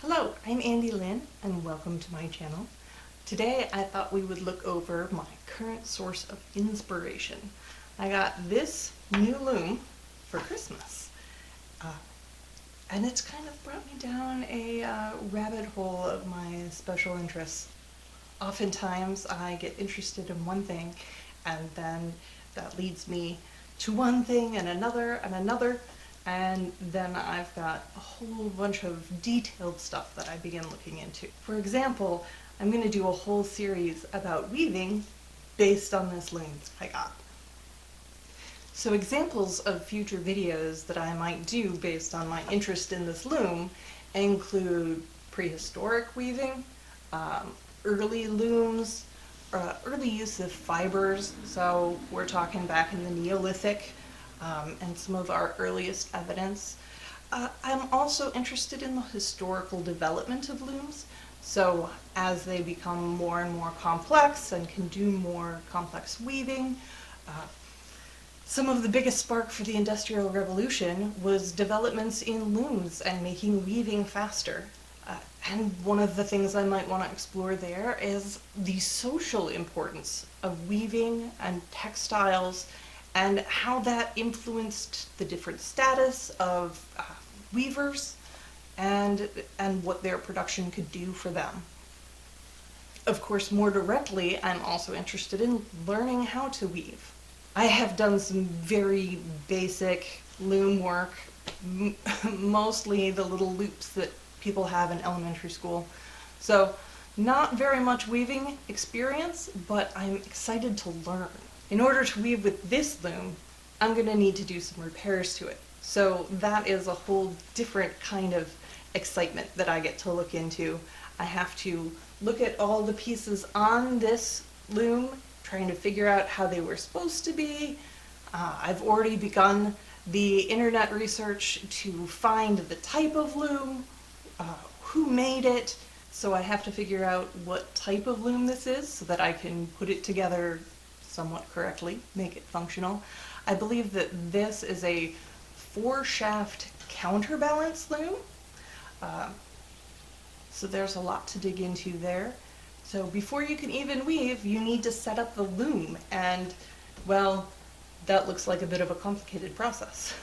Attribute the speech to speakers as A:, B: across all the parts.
A: Hello, I'm Andy Lynn and welcome to my channel. Today I thought we would look over my current source of inspiration. I got this new loom for Christmas and it's kind of brought me down a rabbit hole of my special interests. Oftentimes I get interested in one thing and then that leads me to one thing and another, and then I've got a whole bunch of detailed stuff that I begin looking into. For example, I'm going to do a whole series about weaving based on this loom I got. So examples of future videos that I might do based on my interest in this loom include prehistoric weaving, early looms, early use of fibers, so we're talking back in the Neolithic, and some of our earliest evidence. I'm also interested in the historical development of looms, so as they become more and more complex and can do more complex weaving. Some of the biggest spark for the Industrial Revolution was developments in looms and making weaving faster. And one of the things I might want to explore there is the social importance of weaving and textiles and how that influenced the different status of weavers and what their production could do for them. Of course, more directly, I'm also interested in learning how to weave. I have done some very basic loom work, mostly the little loops that people have in elementary school. So not very much weaving experience, but I'm excited to learn. In order to weave with this loom, I'm going to need to do some repairs to it. So that is a whole different kind of excitement that I get to look into. I have to look at all the pieces on this loom, trying to figure out how they were supposed to be. I've already begun the internet research to find the type of loom, who made it, so I have to figure out what type of loom this is so that I can put it together somewhat correctly, make it functional. I believe that this is a 4-shaft counterbalance loom, so there's a lot to dig into there. So before you can even weave, you need to set up the loom, and well, that looks like a bit of a complicated process.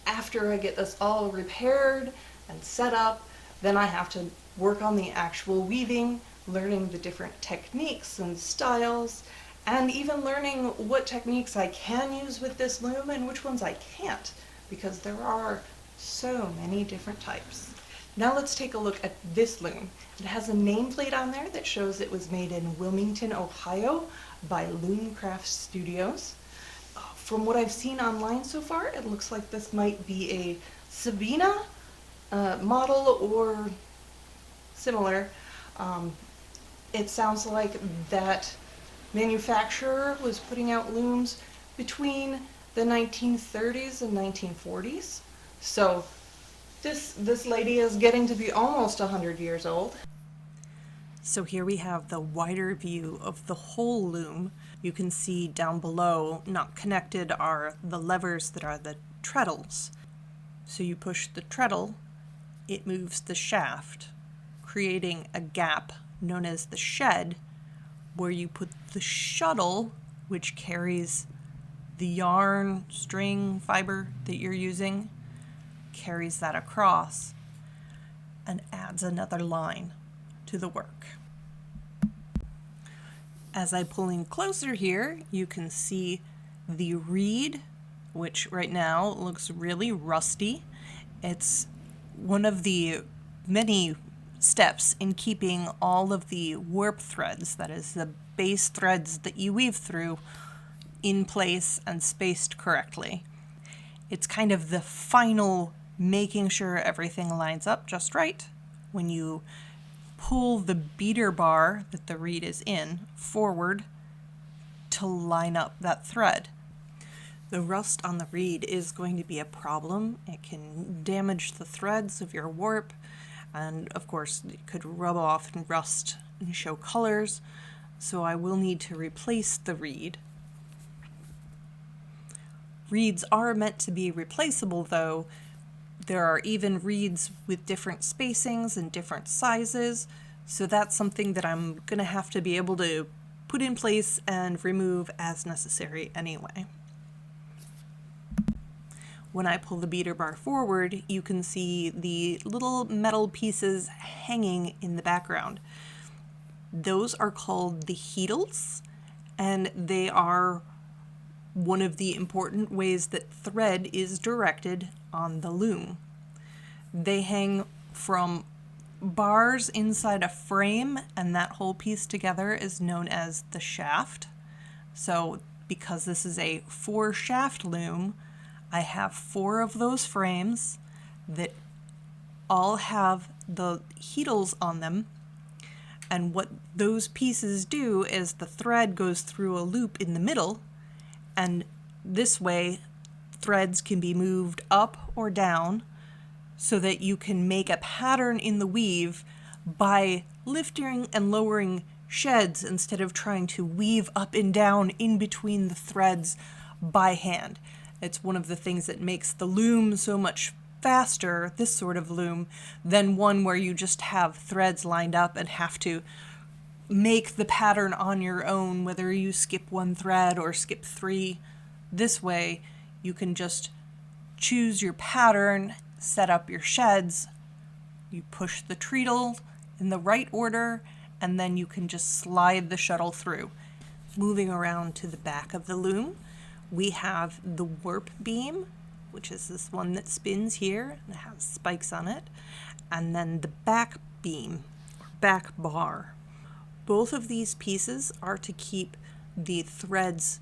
A: After I get this all repaired and set up, then I have to work on the actual weaving, learning the different techniques and styles, and even learning what techniques I can use with this loom and which ones I can't, because there are so many different types. Now let's take a look at this loom. It has a nameplate on there that shows it was made in Wilmington, Ohio by Loomcraft Studios. From what I've seen online so far, it looks like this might be a Sabina model or similar. It sounds like that manufacturer was putting out looms between the 1930s and 1940s. So this lady is getting to be almost 100 years old. So here we have the wider view of the whole loom. You can see down below, not connected, are the levers that are the treadles. So you push the treadle, it moves the shaft, creating a gap known as the shed, where you put the shuttle, which carries the yarn, string, fiber that you're using, carries that across and adds another line to the work. As I pull in closer here, you can see the reed, which right now looks really rusty. It's one of the many steps in keeping all of the warp threads, that is the base threads that you weave through, in place and spaced correctly. It's kind of the final making sure everything lines up just right when you pull the beater bar that the reed is in forward to line up that thread. The rust on the reed is going to be a problem. It can damage the threads of your warp, and of course it could rub off and rust and show colors, so I will need to replace the reed. Reeds are meant to be replaceable though There are even reeds with different spacings and different sizes, so that's something that I'm going to have to be able to put in place and remove as necessary anyway. When I pull the beater bar forward, you can see the little metal pieces hanging in the background. Those are called the heedles, and they are one of the important ways that thread is directed on the loom. They hang from bars inside a frame, and that whole piece together is known as the shaft. So because this is a 4-shaft loom, I have 4 of those frames that all have the heedles on them. And what those pieces do is the thread goes through a loop in the middle, and this way threads can be moved up or down so that you can make a pattern in the weave by lifting and lowering sheds instead of trying to weave up and down in between the threads by hand. It's one of the things that makes the loom so much faster, this sort of loom, than one where you just have threads lined up and have to make the pattern on your own, whether you skip 1 thread or skip 3. This way, you can just choose your pattern, set up your sheds, you push the treadle in the right order, and then you can just slide the shuttle through. Moving around to the back of the loom, we have the warp beam, which is this one that spins here and has spikes on it, and then the back beam, or back bar. Both of these pieces are to keep the threads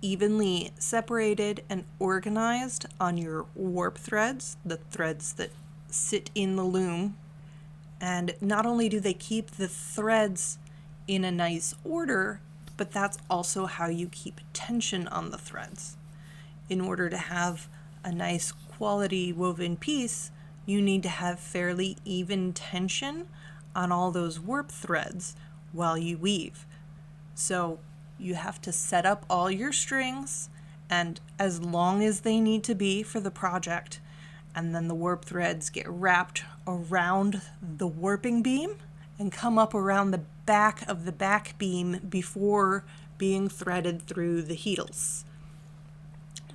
A: evenly separated and organized on your warp threads, the threads that sit in the loom. And not only do they keep the threads in a nice order, but that's also how you keep tension on the threads. In order to have a nice quality woven piece, you need to have fairly even tension on all those warp threads while you weave. So you have to set up all your strings, and as long as they need to be for the project, and then the warp threads get wrapped around the warping beam and come up around the back of the back beam before being threaded through the heedles.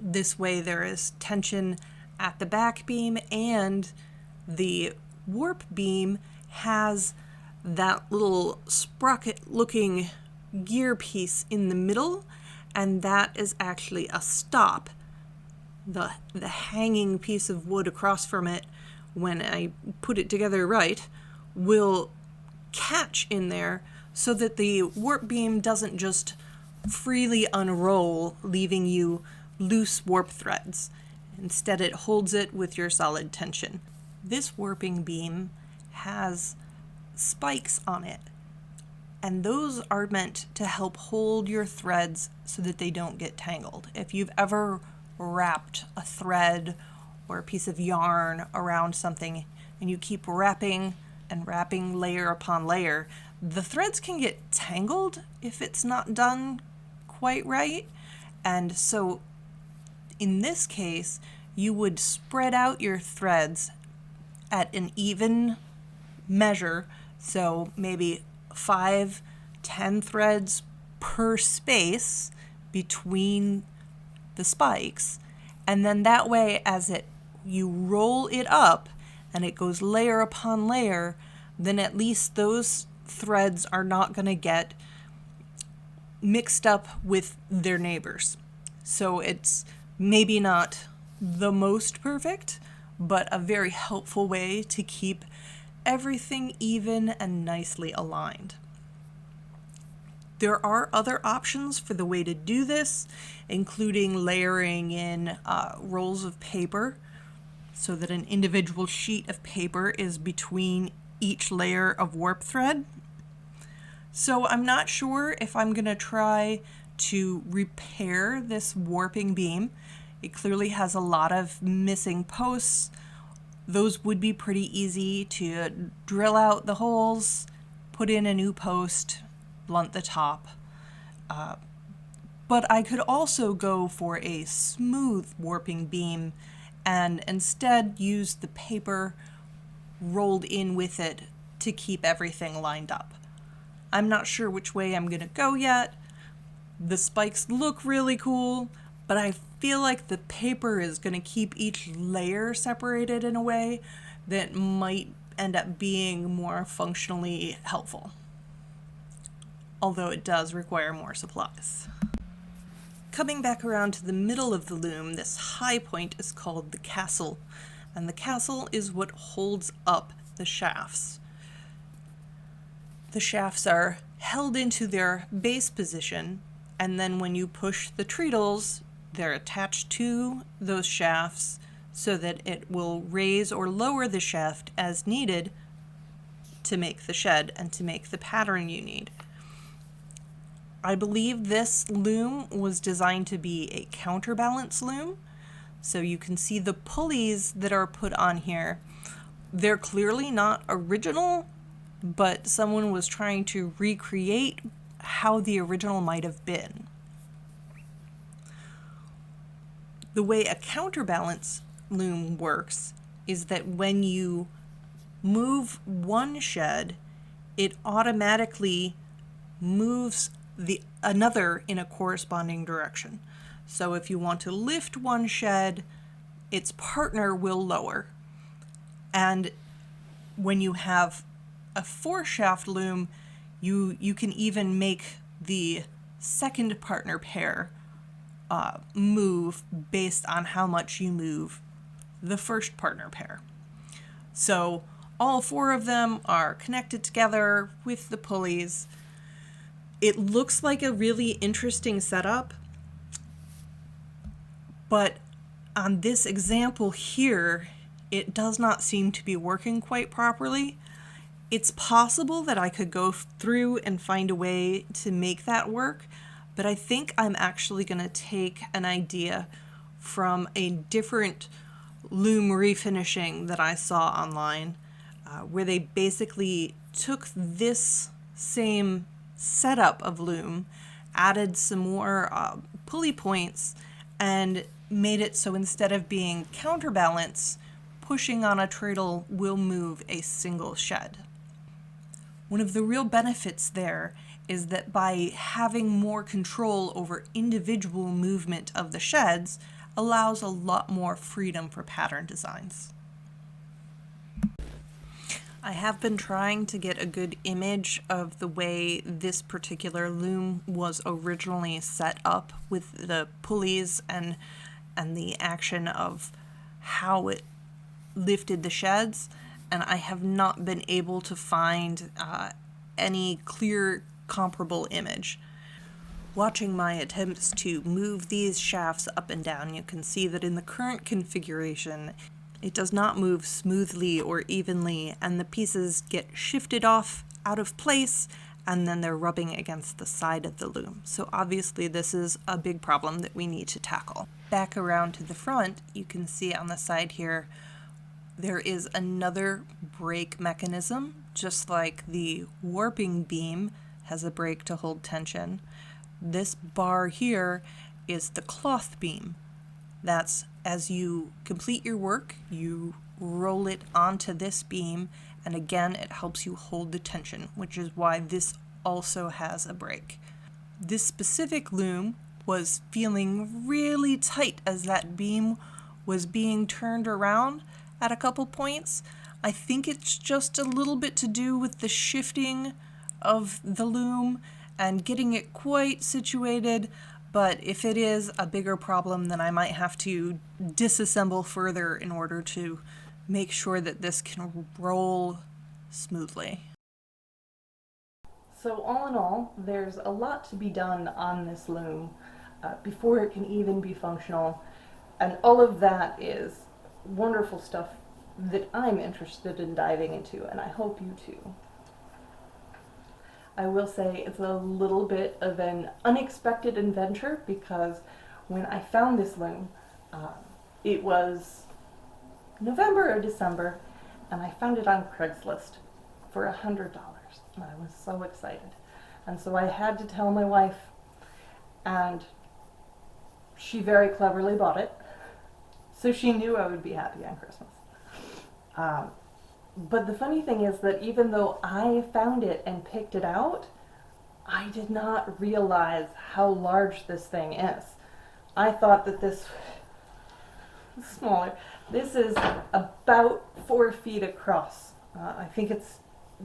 A: This way there is tension at the back beam, and the warp beam has that little sprocket looking gear piece in the middle, and that is actually a stop. The hanging piece of wood across from it, when I put it together right, will catch in there so that the warp beam doesn't just freely unroll, leaving you loose warp threads. Instead, it holds it with your solid tension. This warping beam has spikes on it, and those are meant to help hold your threads so that they don't get tangled. If you've ever wrapped a thread or a piece of yarn around something and you keep wrapping and wrapping layer upon layer, the threads can get tangled if it's not done quite right. And so in this case, you would spread out your threads at an even measure, so maybe 5-10 threads per space between the spikes, and then that way as you roll it up and it goes layer upon layer, then at least those threads are not going to get mixed up with their neighbors. So it's maybe not the most perfect, but a very helpful way to keep everything even and nicely aligned. There are other options for the way to do this, including layering in rolls of paper so that an individual sheet of paper is between each layer of warp thread. So I'm not sure if I'm going to try to repair this warping beam. It clearly has a lot of missing posts. Those would be pretty easy to drill out the holes, put in a new post, blunt the top. But I could also go for a smooth warping beam
B: and instead use the paper rolled in with it to keep everything lined up. I'm not sure which way I'm going to go yet. The spikes look really cool, but I feel like the paper is going to keep each layer separated in a way that might end up being more functionally helpful, although it does require more supplies. Coming back around to the middle of the loom, this high point is called the castle, and the castle is what holds up the shafts. The shafts are held into their base position, and then when you push the treadles, they're attached to those shafts so that it will raise or lower the shaft as needed to make the shed and to make the pattern you need. I believe this loom was designed to be a counterbalance loom. So you can see the pulleys that are put on here. They're clearly not original, but someone was trying to recreate how the original might have been. The way a counterbalance loom works is that when you move one shed, it automatically moves another in a corresponding direction. So if you want to lift one shed, its partner will lower. And when you have a 4-shaft loom, you can even make the second partner pair move based on how much you move the first partner pair. So all 4 of them are connected together with the pulleys. It looks like a really interesting setup, but on this example here, it does not seem to be working quite properly. It's possible that I could go through and find a way to make that work, but I think I'm actually going to take an idea from a different loom refinishing that I saw online, where they basically took this same setup of loom, added some more pulley points, and made it so instead of being counterbalance, pushing on a treadle will move a single shed. One of the real benefits there is that by having more control over individual movement of the sheds allows a lot more freedom for pattern designs. I have been trying to get a good image of the way this particular loom was originally set up with the pulleys and the action of how it lifted the sheds, and I have not been able to find any clear comparable image. Watching my attempts to move these shafts up and down, you can see that in the current configuration, it does not move smoothly or evenly, and the pieces get shifted off out of place, and then they're rubbing against the side of the loom. So obviously this is a big problem that we need to tackle. Back around to the front, you can see on the side here, there is another brake mechanism, just like the warping beam has a brake to hold tension. This bar here is the cloth beam. That's as you complete your work, you roll it onto this beam, and again, it helps you hold the tension, which is why this also has a brake. This specific loom was feeling really tight as that beam was being turned around at a couple points. I think it's just a little bit to do with the shifting of the loom and getting it quite situated, but if it is a bigger problem, then I might have to disassemble further in order to make sure that this can roll smoothly.
A: So all in all, there's a lot to be done on this loom before it can even be functional, and all of that is wonderful stuff that I'm interested in diving into, and I hope you too. I will say it's a little bit of an unexpected adventure because when I found this loom, it was November or December, and I found it on Craigslist for $100, and I was so excited. And so I had to tell my wife, and she very cleverly bought it. So she knew I would be happy on Christmas. But the funny thing is that even though I found it and picked it out, I did not realize how large this thing is. I thought that this was smaller. This is about 4 feet across. I think it's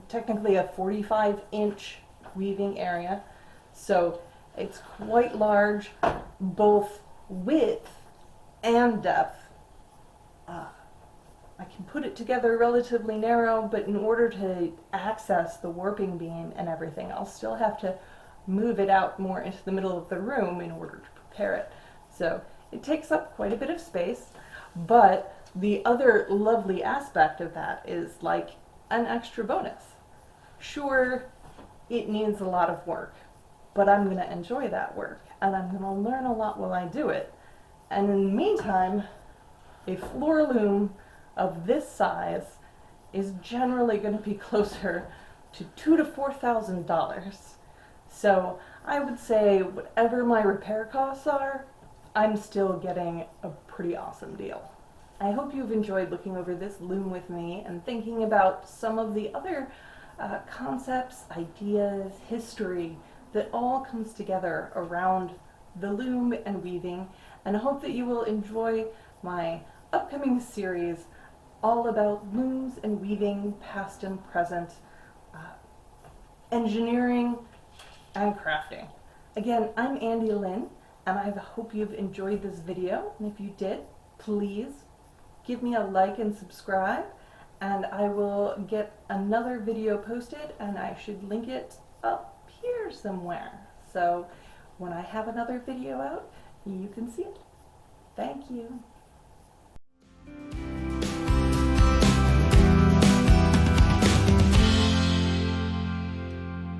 A: technically a 45-inch weaving area. So it's quite large, both width and depth. I can put it together relatively narrow, but in order to access the warping beam and everything, I'll still have to move it out more into the middle of the room in order to prepare it. So it takes up quite a bit of space, but the other lovely aspect of that is like an extra bonus. Sure, it needs a lot of work, but I'm going to enjoy that work, and I'm going to learn a lot while I do it. And in the meantime, a floor loom of this size is generally going to be closer to $2,000 to $4,000. So I would say whatever my repair costs are, I'm still getting a pretty awesome deal. I hope you've enjoyed looking over this loom with me and thinking about some of the other concepts, ideas, history that all comes together around the loom and weaving, and I hope that you will enjoy my upcoming series all about looms and weaving, past and present, engineering and crafting. Again, I'm Andy Lynn, and I hope you've enjoyed this video, and if you did, please give me a like and subscribe, and I will get another video posted, and I should link it up here somewhere. So when I have another video out, you can see it. Thank you.